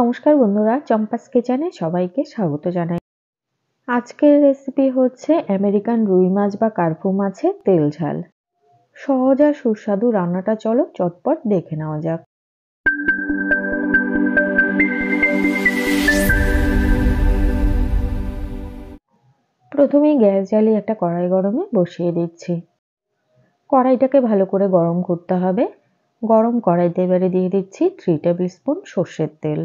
নমস্কার বন্ধুরা, চম্পাস কিচেনে সবাইকে স্বাগত জানাই। আজকের রেসিপি হচ্ছে আমেরিকান রুই মাছ বা কার্পু মাছের তেল ঝাল। সহজ আর সুস্বাদু রান্নাটা চলো চটপট দেখে নেওয়া যাক। প্রথমেই গ্যাস জ্বালিয়ে একটা কড়াই গরমে বসিয়ে দিচ্ছি। কড়াইটাকে ভালো করে গরম করতে হবে। গরম কড়াইতে এবারে দিয়ে দিচ্ছি 3 টেবিল স্পুন সর্ষের তেল।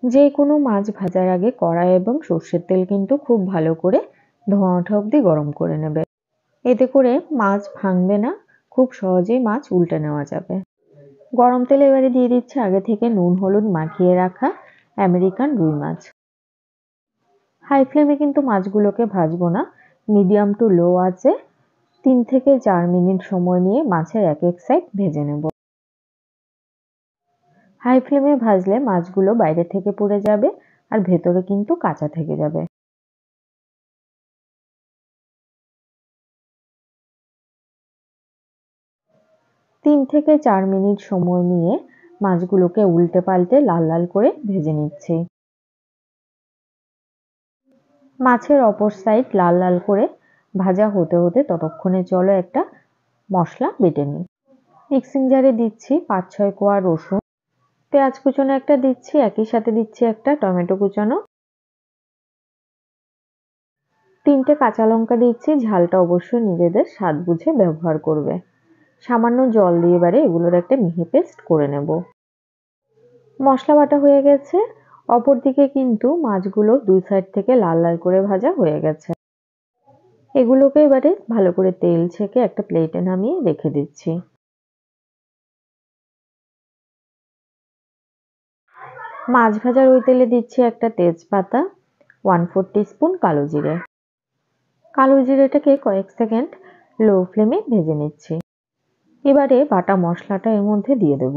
যে কোনো মাছ ভাজার আগে কড়াই এবং সর্ষের তেল কিন্তু খুব ভালো করে ধোঁয়া ওঠা অবধি গরম করে নেবে। এতে করে মাছ ভাঙবে না, খুব সহজেই মাছ উল্টে নেওয়া যাবে। গরম তেলে এবারে দিয়ে দিচ্ছি আগে থেকে নুন হলুদ মাখিয়ে রাখা আমেরিকান রুই মাছ। হাই ফ্লেমে কিন্তু মাছগুলোকে ভাজবো না, মিডিয়াম টু লো আঁচে 3 থেকে 4 মিনিট সময় নিয়ে মাছের এক এক সাইড ভেজে নেব। হাই ফ্লেমে ভাজলে মাছগুলো বাইরে থেকে পুড়ে যাবে আর ভেতরে কিন্তু কাঁচা থেকে যাবে। তিন থেকে 4 মিনিট সময় নিয়ে মাছগুলোকে উল্টে পাল্টে লাল লাল করে ভেজে নিচ্ছি। মাছের অপর সাইড লাল লাল করে ভাজা হতে হতে ততক্ষণে চলো একটা মশলা বেটে নিই। মিক্সিং জারে দিচ্ছি 5-6 কোয়া রসুন, পেঁয়াজ কুচনো একটা দিচ্ছি, একই সাথে দিচ্ছি একটা টমেটো কুচানো, 3টে কাঁচা লঙ্কা দিচ্ছি। ঝালটা অবশ্যই নিজেদের স্বাদ বুঝে ব্যবহার করবে। সামান্য জল দিয়ে এবারে এগুলোর একটা মিহি পেস্ট করে নেব। মশলা বাটা হয়ে গেছে। অপরদিকে কিন্তু মাছগুলো দুই সাইড থেকে লাল লাল করে ভাজা হয়ে গেছে। এগুলোকে এবারে ভালো করে তেল ছেঁকে একটা প্লেটে নামিয়ে রেখে দিচ্ছি। মাছ ভাজার ওই তেলে দিচ্ছি একটা তেজপাতা, 1/4 টিস্পুন কালো জিরে। কালো জিরেটাকে কয়েক সেকেন্ড লো ফ্লেমে ভেজে নিচ্ছি। এবারে বাটা মশলাটা এর মধ্যে দিয়ে দেব।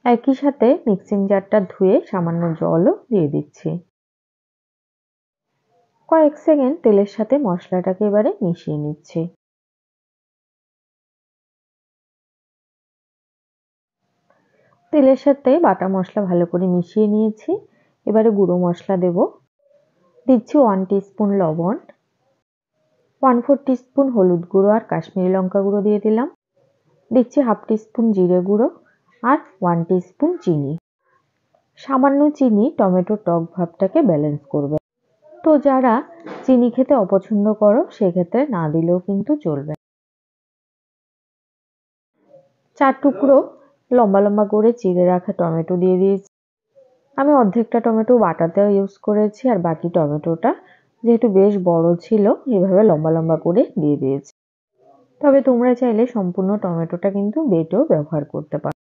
একই সাথে মিক্সিং জারটা ধুয়ে সামান্য জলও দিয়ে দিচ্ছি। কয়েক সেকেন্ড তেলের সাথে মশলাটাকে এবারে মিশিয়ে নিচ্ছি। তেলের সাথে বাটা মশলা ভালো করে মিশিয়ে নিয়েছি। এবারে গুঁড়ো মশলা দেব। দিচ্ছি 1 টিস্পুন লবণ, 1/4 টিস্পুন হলুদ গুঁড়ো আর কাশ্মীরি লঙ্কা গুঁড়ো দিয়ে দিলাম। দিচ্ছি 1/2 টিস্পুন জিরে গুঁড়ো আর 1 টিস্পুন চিনি। সামান্য চিনি টমেটোর টক ভাবটাকে ব্যালেন্স করবে। তো যারা চিনি খেতে অপছন্দ করো সেক্ষেত্রে না দিলেও কিন্তু চলবে। 4 টুকরো লম্বা লম্বা করে চিড়ে রাখা টমেটো দিয়ে দিয়েছি। আমি অর্ধেকটা টমেটো বাটাতেও ইউজ করেছি আর বাকি টমেটোটা যেহেতু বেশ বড় ছিল এভাবে লম্বা লম্বা করে দিয়ে দিয়েছি। তবে তোমরা চাইলে সম্পূর্ণ টমেটোটা কিন্তু বেটেও ব্যবহার করতে পারো।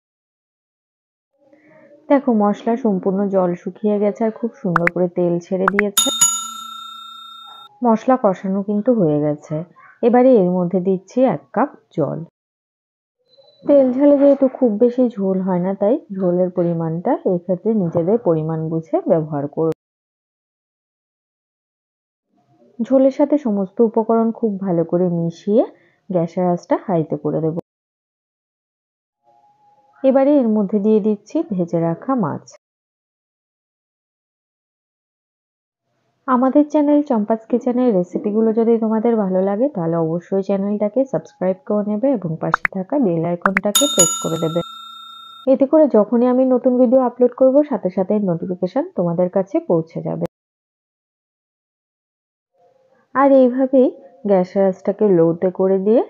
দেখো মশলা সম্পূর্ণ জল শুকিয়ে গেছে আর খুব সুন্দর করে তেল ছেড়ে দিয়েছে। মশলা কষানো কিন্তু হয়ে গেছে। এবারে এর মধ্যে দিচ্ছি 1 কাপ জল। তেল ঝালে যেহেতু খুব বেশি ঝোল হয় না, তাই ঝোলের পরিমাণটা এক্ষেত্রে নিজেদের পরিমাণ বুঝে ব্যবহার করো। ঝোলের সাথে সমস্ত উপকরণ খুব ভালো করে মিশিয়ে গ্যাসের আঁচটা হাইতে করে দেব। এবারে এর মধ্যে দিয়ে দিচ্ছি ভেজে রাখা মাছ। আমাদের চ্যানেল চম্পাস কিচেনের রেসিপিগুলো যদি তোমাদের ভালো লাগে তাহলে অবশ্যই চ্যানেলটাকে সাবস্ক্রাইব করে নেবে এবং পাশে থাকা বেল আইকনটাকে প্রেস করে দেবে। এতে করে যখনই আমি নতুন ভিডিও আপলোড করব সাথে সাথে নোটিফিকেশন তোমাদের কাছে পৌঁছে যাবে। আর এইভাবেই গ্যাসের আঁচটাকে লোতে করে দিয়ে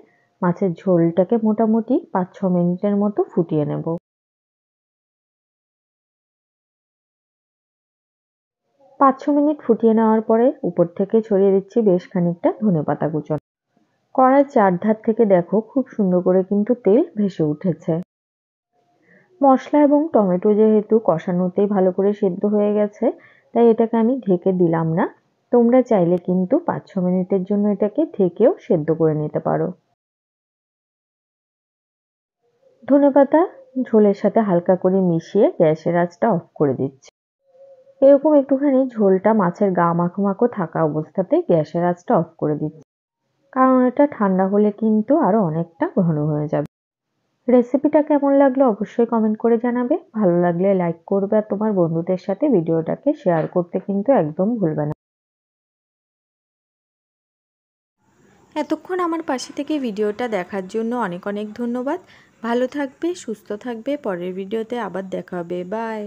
মাছের ঝোলটাকে মোটামুটি 5-6 মিনিটের মতো ফুটিয়ে নেব। 5-6 মিনিট ফুটিয়ে নেওয়ার পরে উপর থেকে ছড়িয়ে দিচ্ছি বেশ খানিকটা ধনেপাতা কুচনো। কড়াইয়ের চারধার থেকে দেখো খুব সুন্দর করে কিন্তু তেল ভেসে উঠেছে। মশলা এবং টমেটো যেহেতু কষানোতেই ভালো করে সেদ্ধ হয়ে গেছে, তাই এটাকে আমি ঢেকে দিলাম না। তোমরা চাইলে কিন্তু 5-6 মিনিটের জন্য এটাকে ঢেকেও সেদ্ধ করে নিতে পারো। ধনেপাতা ঝোলের সাথে হালকা করে মিশিয়ে গ্যাসের আঁচটা অফ করে দিচ্ছি। এরকম একটুখানি ঝোলটা মাছের গা মাখো মাখো থাকা অবস্থাতে গ্যাসের আঁচটা অফ করে দিচ্ছি, কারণ এটা ঠান্ডা হলে কিন্তু আরো অনেকটা ঘন হয়ে যাবে। রেসিপিটা কেমন লাগলো অবশ্যই কমেন্ট করে জানাবে। ভালো লাগলে লাইক করবে আর তোমার বন্ধুদের সাথে ভিডিওটাকে শেয়ার করতে কিন্তু একদম ভুলবে না। এতক্ষণ আমার পাশে থেকে ভিডিওটা দেখার জন্য অনেক অনেক ধন্যবাদ। ভালো থাকবে, সুস্থ থাকবে। পরের ভিডিওতে আবার দেখা হবে। বাই।